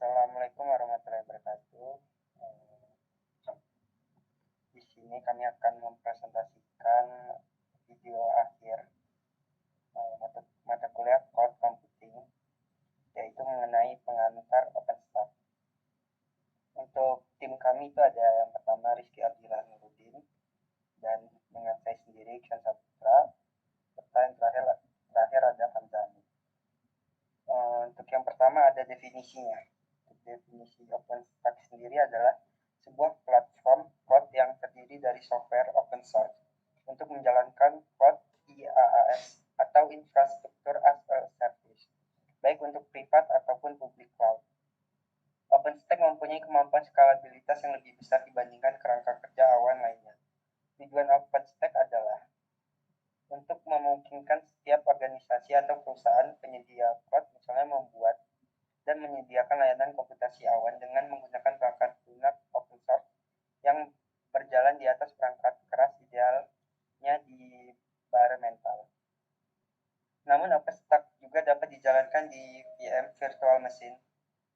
Assalamualaikum warahmatullahi wabarakatuh. Di sini kami akan mempresentasikan video akhir mata kuliah Cloud Computing, yaitu mengenai pengantar OpenStack. Untuk tim kami itu ada yang pertama Rizky Abdillah Nurudin, dan dengan saya sendiri Iksan Saputra, serta yang terakhir ada Hamzani. Untuk yang pertama ada definisinya. Definisi OpenStack sendiri adalah sebuah platform code yang terdiri dari software open source untuk menjalankan code IaaS atau infrastruktur as a service, baik untuk privat ataupun public cloud. OpenStack mempunyai kemampuan skalabilitas yang lebih besar dibandingkan kerangka kerja awan lainnya. Tujuan OpenStack adalah untuk memungkinkan setiap organisasi atau perusahaan penyedia cloud misalnya membuat dan menyediakan layanan komputasi awan dengan menggunakan perangkat lunak open source yang berjalan di atas perangkat keras, idealnya di bare metal. Namun OpenStack juga dapat dijalankan di VM virtual machine.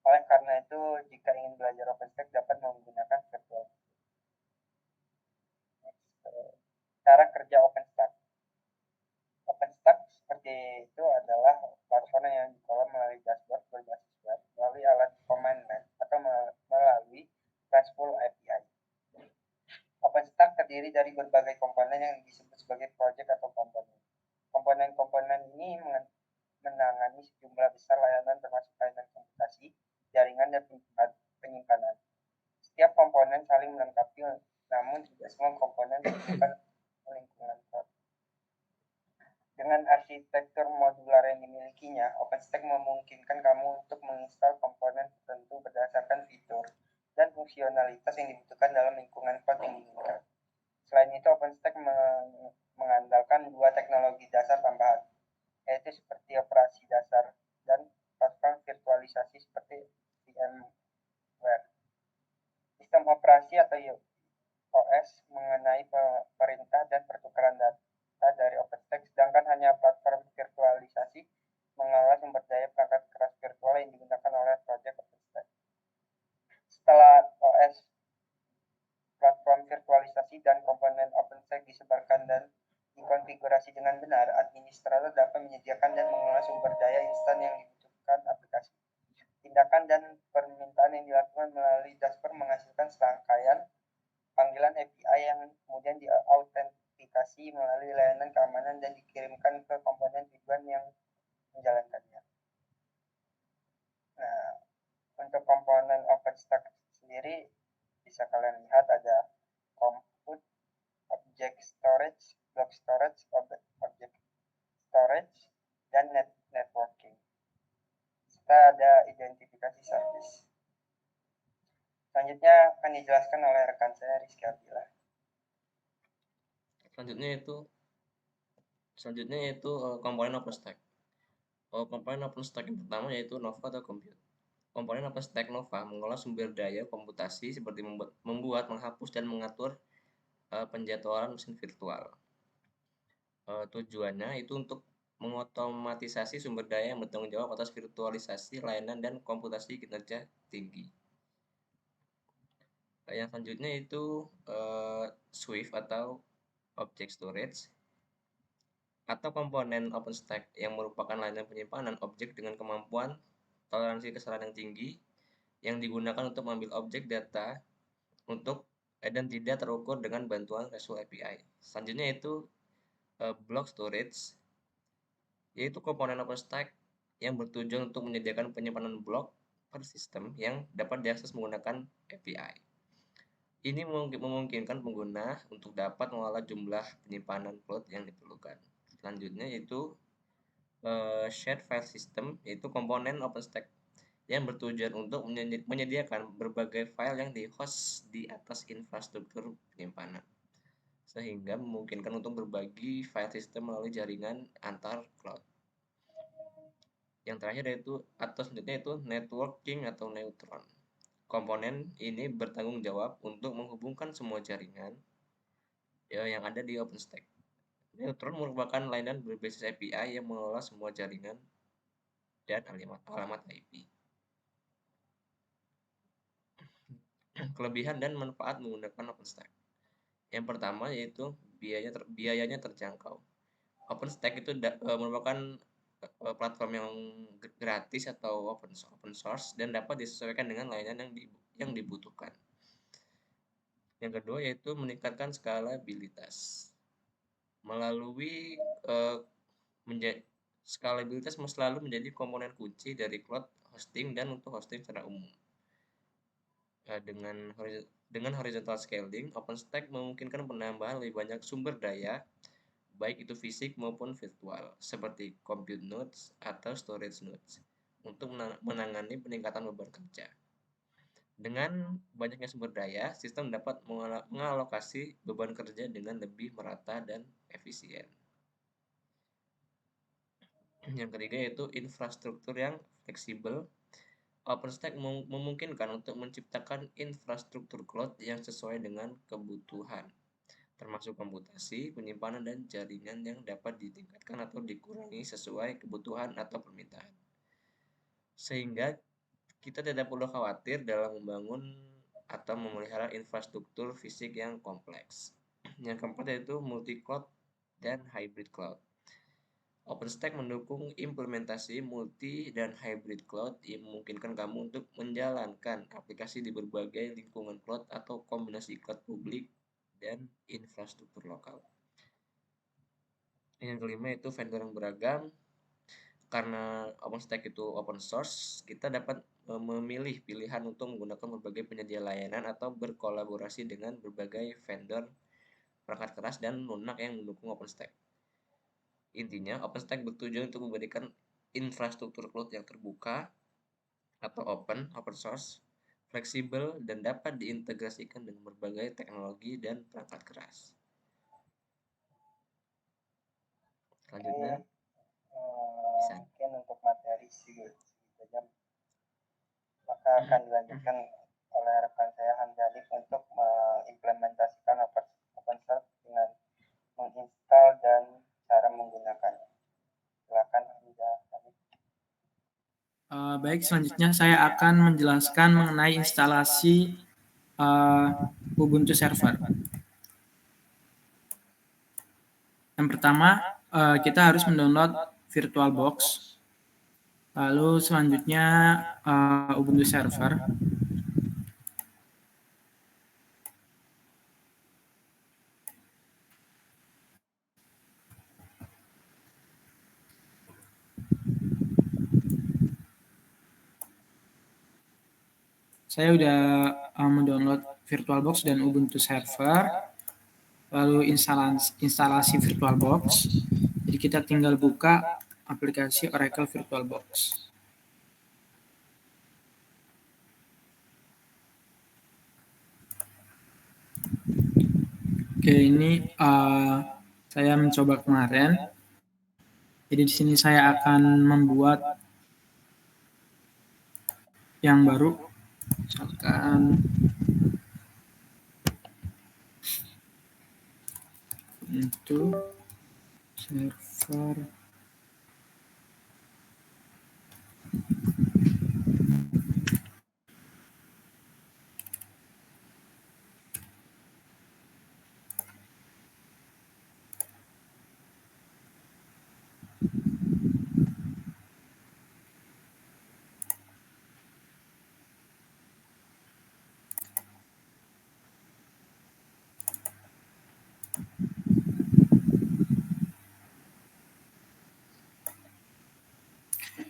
Oleh karena itu, jika ingin belajar OpenStack dapat menggunakan virtual. Cara kerja OpenStack. OpenStack seperti itu adalah platform yang dikelola melalui dashboard berbasis web, melalui alat command line, atau melalui RESTful API. OpenStack terdiri dari berbagai komponen yang disebut sebagai project atau komponen. Komponen-komponen ini menangani sejumlah besar layanan termasuk layanan komputasi, jaringan, dan penyimpanan. Setiap komponen saling melengkapi, namun tidak semua komponen membutuhkan lingkungan code. Dengan arsitektur modular yang dimilikinya, OpenStack memungkinkan kamu untuk menginstal komponen tertentu berdasarkan fitur dan fungsionalitas yang dibutuhkan dalam lingkungan code yang diinginkan. Selain itu, OpenStack mengandalkan dua teknologi dasar tambahan, yaitu seperti operasi dasar dan platform virtualisasi seperti VMware. Sistem operasi atau OS mengenai perintah dan pertukaran data dari OpenStack, sedangkan hanya platform virtualisasi mengelola sumber daya perangkat keras virtual yang digunakan oleh project OpenStack. Setelah OS, platform virtualisasi, dan komponen OpenStack disebarkan dan dikonfigurasi dengan benar, administrator dapat menyediakan dan mengelola sumber daya instan yang dibutuhkan aplikasi. Tindakan dan permintaan yang dilakukan melalui dashboard menghasilkan serangkaian panggilan API yang kemudian diautentikasi melalui layanan keamanan dan dikirimkan ke komponen tujuan yang menjalankannya. Nah, untuk komponen OpenStack sendiri bisa kalian lihat ada compute, object storage, block storage, object storage, dan networking. Serta ada identifikasi service. Selanjutnya akan dijelaskan oleh rekan saya Rizky Abdillah. Selanjutnya yaitu komponen OpenStack. Komponen OpenStack yang pertama yaitu Nova atau Compute. Komponen OpenStack Nova mengolah sumber daya komputasi seperti membuat, menghapus, dan mengatur penjadwalan mesin virtual. Tujuannya itu untuk mengotomatisasi sumber daya yang bertanggung jawab atas virtualisasi layanan dan komputasi kinerja tinggi. Yang selanjutnya itu Swift atau Object Storage atau komponen OpenStack yang merupakan layanan penyimpanan objek dengan kemampuan toleransi kesalahan yang tinggi yang digunakan untuk mengambil objek data dan tidak terukur dengan bantuan RESTful API. Selanjutnya itu block storage, yaitu komponen OpenStack yang bertujuan untuk menyediakan penyimpanan blok per sistem yang dapat diakses menggunakan API. Ini memungkinkan pengguna untuk dapat mengelola jumlah penyimpanan cloud yang diperlukan. Selanjutnya yaitu shared file system, yaitu komponen OpenStack yang bertujuan untuk menyediakan berbagai file yang di-host di atas infrastruktur penyimpanan, sehingga memungkinkan untuk berbagi file system melalui jaringan antar cloud. Yang terakhir selanjutnya itu networking atau neutron. Komponen ini bertanggung jawab untuk menghubungkan semua jaringan yang ada di OpenStack. Neutron merupakan layanan berbasis API yang mengelola semua jaringan dan alamat IP. Kelebihan dan manfaat menggunakan OpenStack. Yang pertama yaitu biayanya terjangkau. OpenStack itu merupakan platform yang gratis atau open source dan dapat disesuaikan dengan layanan yang dibutuhkan. Yang kedua yaitu meningkatkan skalabilitas. Melalui skalabilitas selalu menjadi komponen kunci dari cloud hosting dan untuk hosting secara umum. Dengan horizontal scaling, OpenStack memungkinkan penambahan lebih banyak sumber daya, baik itu fisik maupun virtual, seperti compute nodes atau storage nodes, untuk menangani peningkatan beban kerja. Dengan banyaknya sumber daya, sistem dapat mengalokasi beban kerja dengan lebih merata dan efisien. Yang ketiga yaitu infrastruktur yang fleksibel. OpenStack memungkinkan untuk menciptakan infrastruktur cloud yang sesuai dengan kebutuhan, termasuk komputasi, penyimpanan, dan jaringan yang dapat ditingkatkan atau dikurangi sesuai kebutuhan atau permintaan. Sehingga kita tidak perlu khawatir dalam membangun atau memelihara infrastruktur fisik yang kompleks. Yang keempat yaitu multi-cloud dan hybrid cloud. OpenStack mendukung implementasi multi dan hybrid cloud yang memungkinkan kamu untuk menjalankan aplikasi di berbagai lingkungan cloud atau kombinasi cloud publik dan infrastruktur lokal. Yang kelima itu vendor yang beragam. Karena OpenStack itu open source, kita dapat memilih pilihan untuk menggunakan berbagai penyedia layanan atau berkolaborasi dengan berbagai vendor perangkat keras dan lunak yang mendukung OpenStack. Intinya, OpenStack bertujuan untuk memberikan infrastruktur cloud yang terbuka atau open source, fleksibel, dan dapat diintegrasikan dengan berbagai teknologi dan perangkat keras. Selanjutnya, mungkin untuk materi segitu aja, maka akan dilanjutkan oleh rekan saya Hamzali untuk mengimplementasikan OpenStack dengan menginstal dan cara menggunakannya. Silakan Hamzali. Baik, selanjutnya saya akan menjelaskan mengenai instalasi Ubuntu Server. Yang pertama, kita harus mendownload VirtualBox. Lalu selanjutnya Ubuntu Server. Saya sudah mendownload VirtualBox dan Ubuntu Server, lalu instalasi VirtualBox. Jadi kita tinggal buka aplikasi Oracle VirtualBox. Oke, ini saya mencoba kemarin. Jadi di sini saya akan membuat yang baru. Misalkan untuk server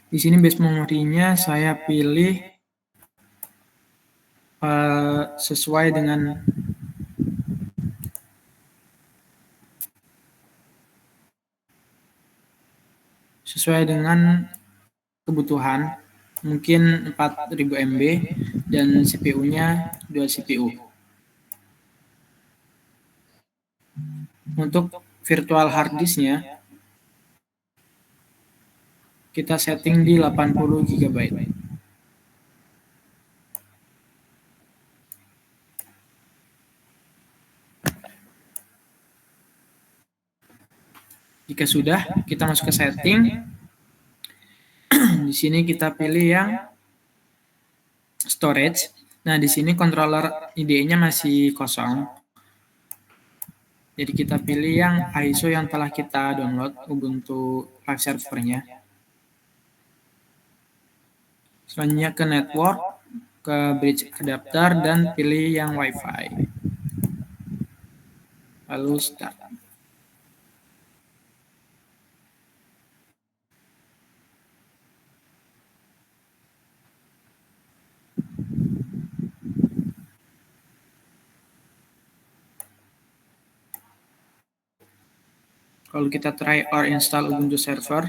di sini base memory-nya saya pilih sesuai dengan kebutuhan, mungkin 4000 MB dan CPU-nya 2 CPU. Untuk virtual hard disk-nya kita setting di 80 GB. Jika sudah, kita masuk ke setting. Di sini kita pilih yang storage. Nah, di sini controller IDE-nya masih kosong. Jadi kita pilih yang ISO yang telah kita download Ubuntu Live Server-nya. Selanjutnya ke network, ke bridge adapter, dan pilih yang WiFi. Lalu start. Kalau kita try or install Ubuntu server,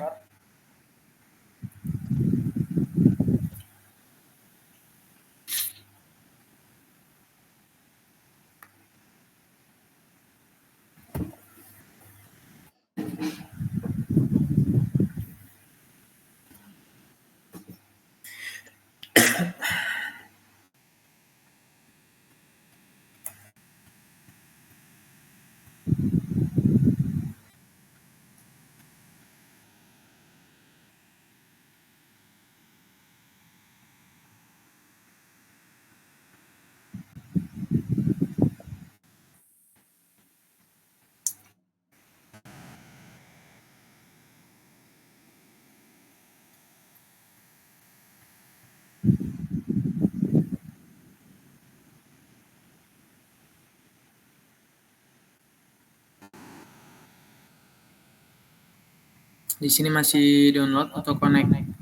di sini masih download atau connecting.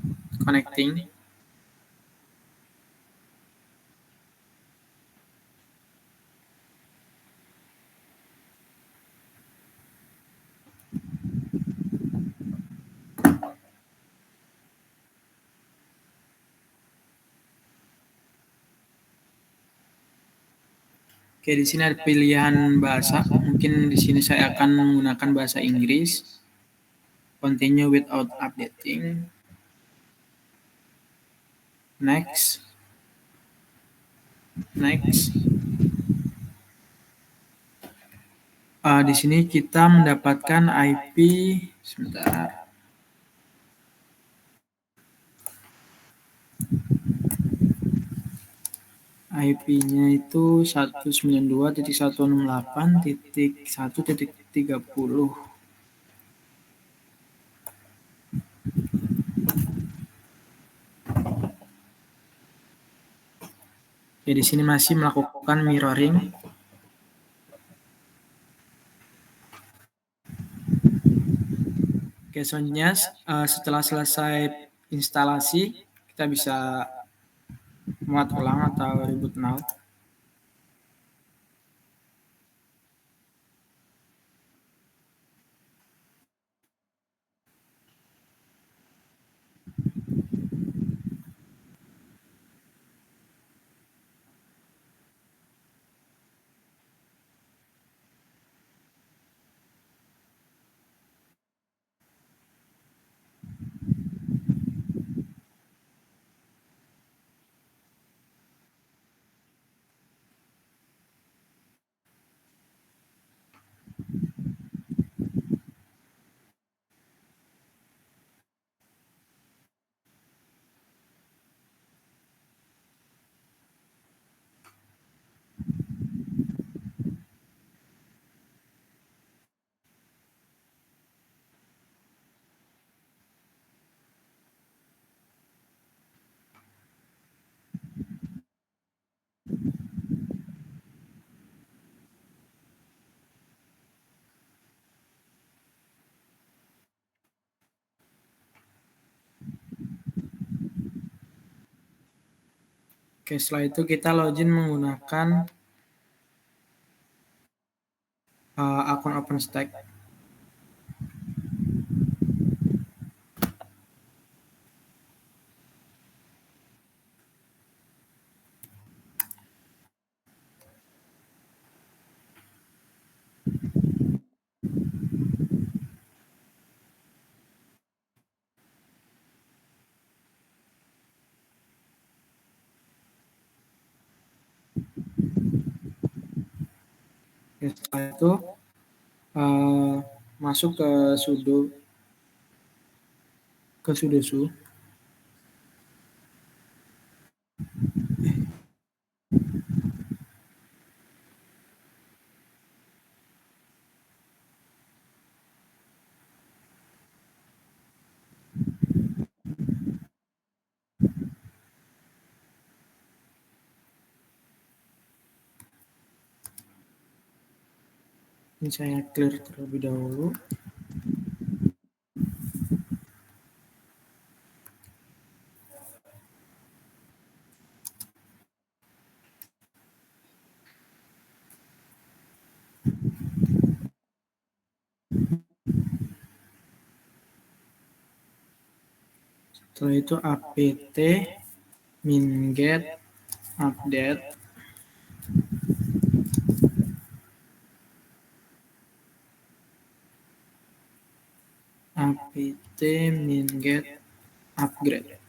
Oke, di sini ada pilihan bahasa. Mungkin di sini saya akan menggunakan bahasa Inggris. Continue without updating. Next. Next. Di sini kita mendapatkan IP. Sebentar. IP-nya itu 192.168.1.30. Oke, di sini masih melakukan mirroring. Oke, selanjutnya setelah selesai instalasi, kita bisa muat ulang atau reboot now. Oke, setelah itu kita login menggunakan akun OpenStack. Setelah itu masuk ke sudo su. Ini saya clear terlebih dahulu. Setelah itu apt min-get update apt min-get upgrade.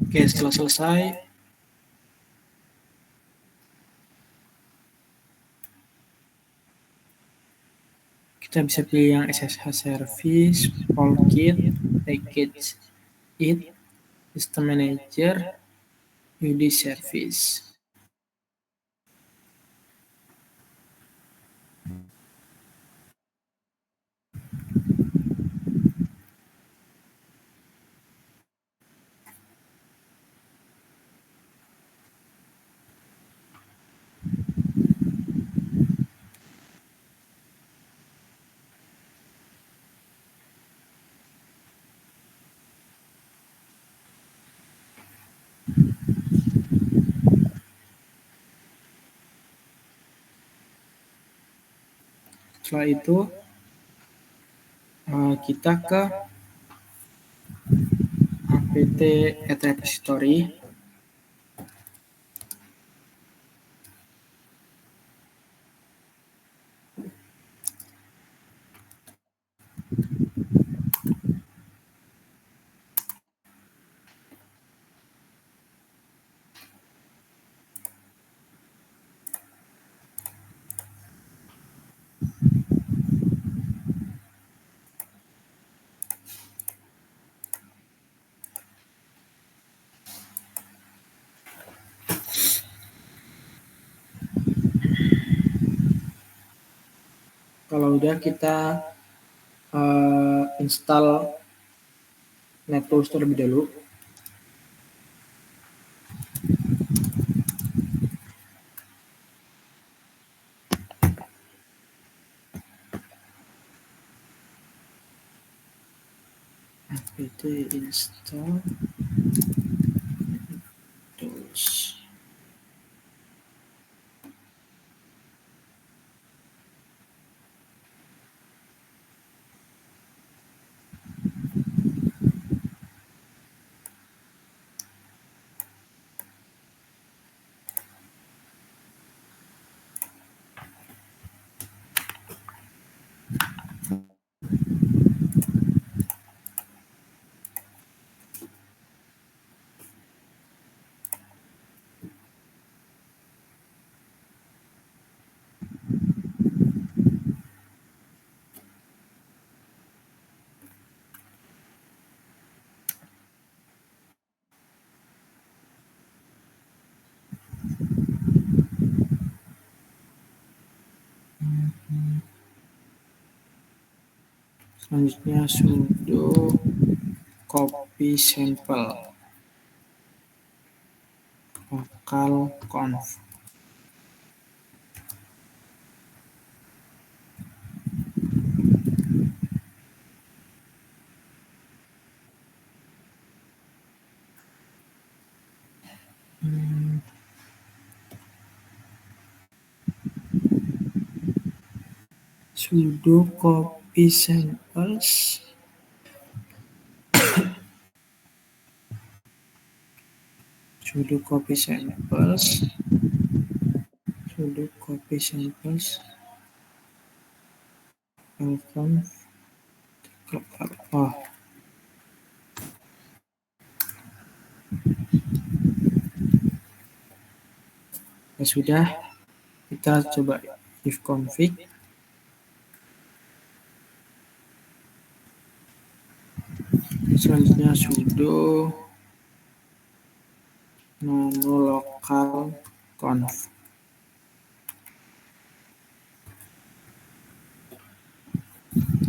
Oke, setelah selesai, kita bisa pilih yang SSH service, Polkit, package it, system manager, UD service. Setelah itu kita ke apt at repository. Kalau udah kita install NetTools terlebih dahulu. apt install tools. Selanjutnya sudo copy sample localconf. Sudo copy samples sudo copy samples localconf. Ya sudah, kita coba if config. Selanjutnya sudo nano localconf.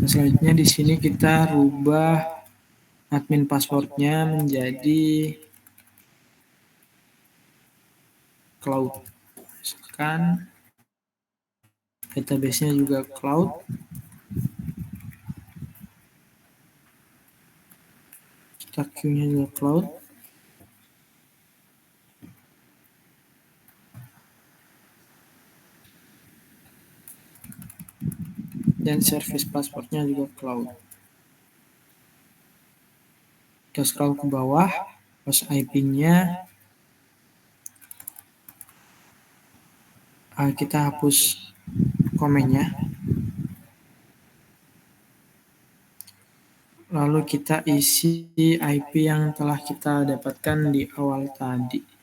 Selanjutnya di sini kita rubah admin passwordnya menjadi cloud. Misalkan database-nya juga cloud. Kita queue-nya juga cloud. Dan service passwordnya juga cloud. Kita scroll ke bawah, host IP-nya kita hapus komennya. Lalu kita isi IP yang telah kita dapatkan di awal tadi.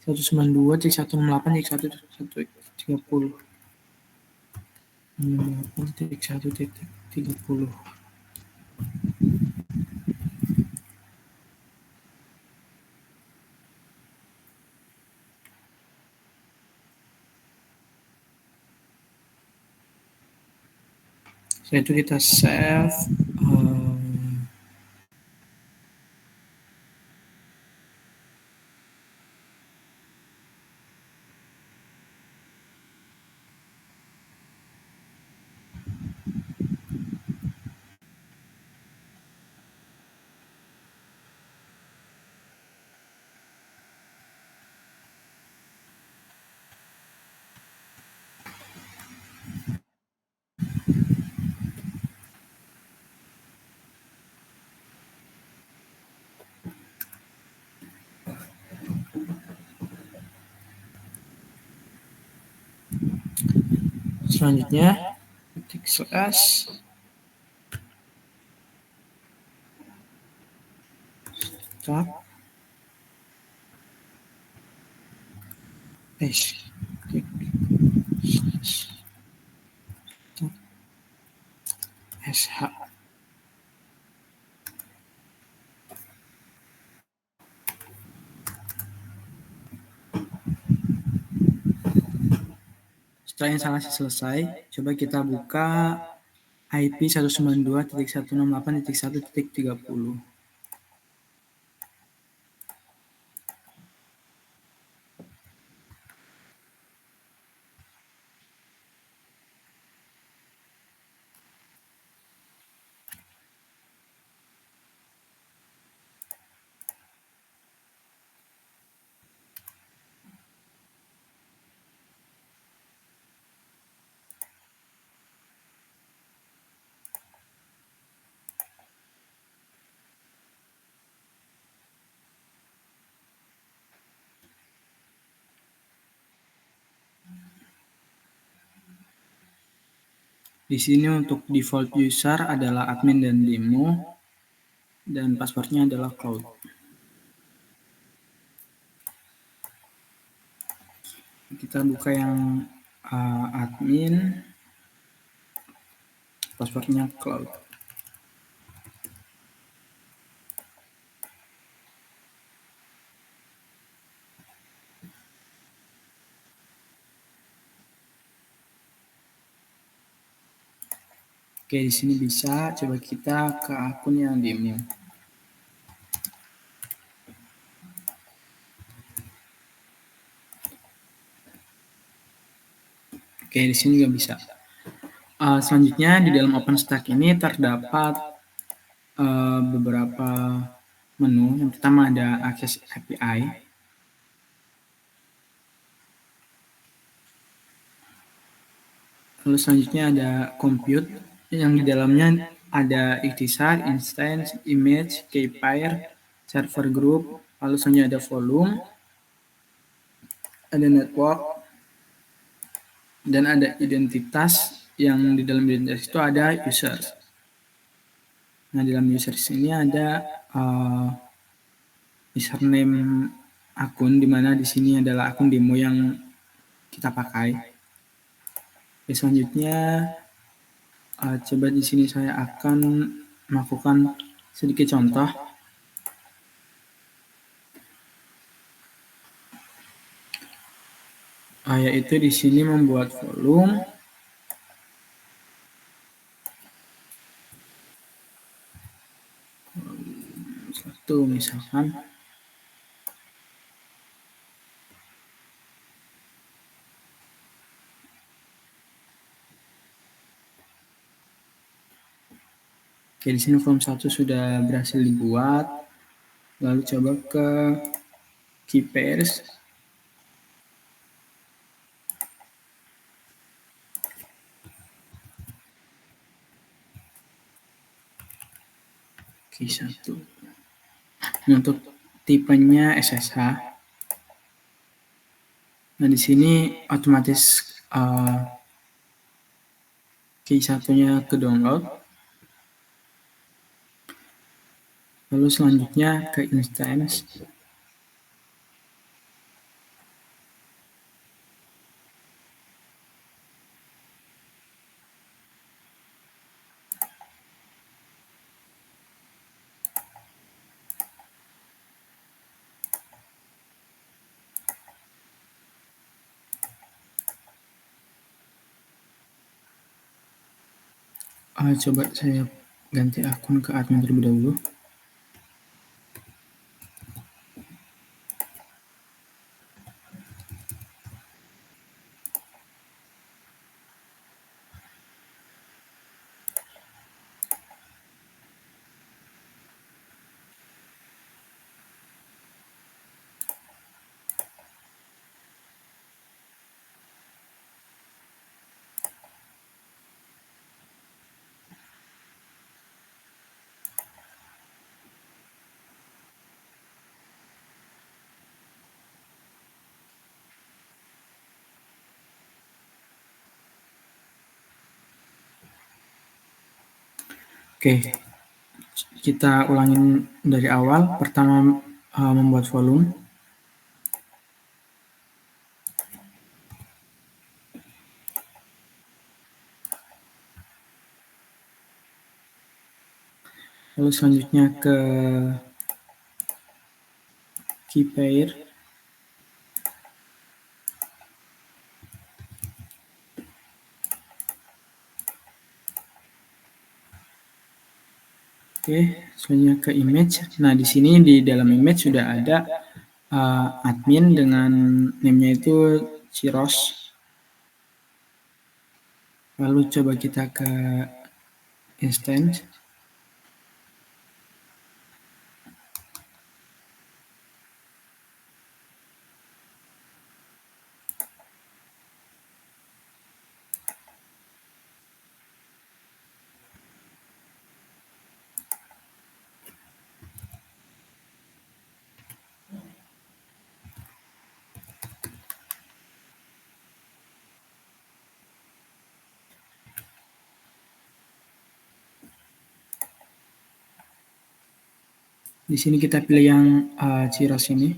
Satu sembilan dua cek 168 cek 1.1.30 cek 1.30. Setelah itu kita save. Selanjutnya ketik slash start paste sh. Setelah instalasi selesai, coba kita buka IP 192.168.1.30. Di sini untuk default user adalah admin dan demo, dan passwordnya adalah cloud. Kita buka yang admin, passwordnya cloud. Oke, di sini bisa. Coba kita ke akun yang demo. Oke, di sini juga bisa. Selanjutnya di dalam OpenStack ini terdapat beberapa menu. Yang pertama ada Access API. Lalu selanjutnya ada Compute, yang di dalamnya ada Ikhtisar, Instance, Image, Keypair, Server Group. Lalu selanjutnya ada Volume, ada Network, dan ada Identitas. Yang di dalam identitas itu ada Users. Nah, di dalam users ini ada username akun, di mana di sini adalah akun demo yang kita pakai. Oke, selanjutnya coba di sini saya akan melakukan sedikit contoh. Yaitu di sini membuat volume. Satu misalkan. Oke, di sini form 1 sudah berhasil dibuat. Lalu coba ke key pairs. Key 1. Untuk tipenya SSH. Nah, di sini otomatis key satunya ke download. Lalu selanjutnya ke instance. Coba saya ganti akun ke admin terlebih dahulu. Oke, kita ulangin dari awal. Pertama membuat volume. Lalu selanjutnya ke key pair. Oke, selanjutnya ke image. Nah, di sini di dalam image sudah ada admin dengan name-nya itu Ciros. Lalu coba kita ke instance. Di sini kita pilih yang Ciros ini.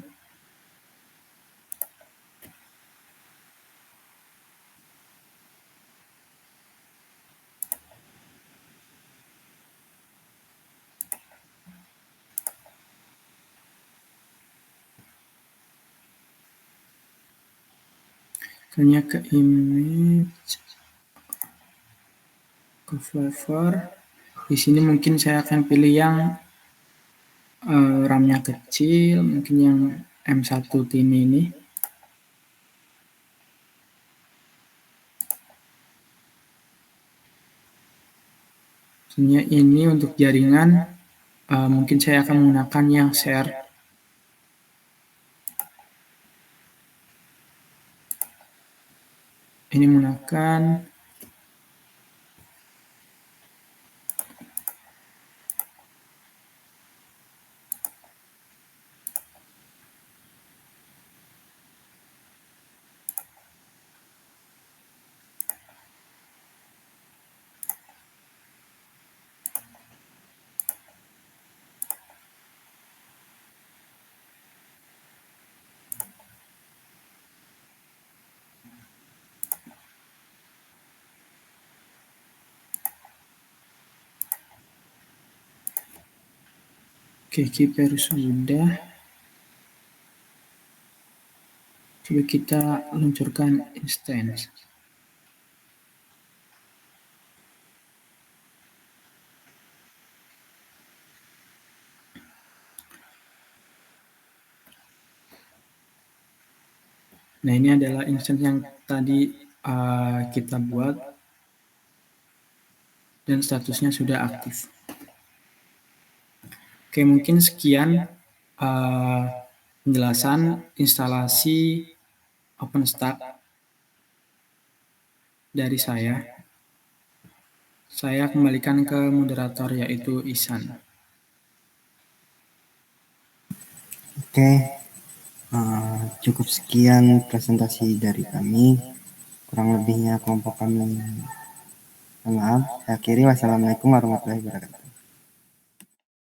Selanjutnya ke image, ke flavor. Di sini mungkin saya akan pilih yang RAM-nya kecil, mungkin yang M1 Tini ini. Sebenarnya ini untuk jaringan, mungkin saya akan menggunakan yang share. Ini menggunakan Oke, keeper sudah. Coba kita luncurkan instance. Nah, ini adalah instance yang tadi kita buat dan statusnya sudah aktif. Oke, mungkin sekian penjelasan instalasi OpenStack dari saya. Saya kembalikan ke moderator yaitu Ihsan. Oke, cukup sekian presentasi dari kami. Kurang lebihnya kelompok kami mohon maaf. Saya akhiri, wassalamualaikum warahmatullahi wabarakatuh.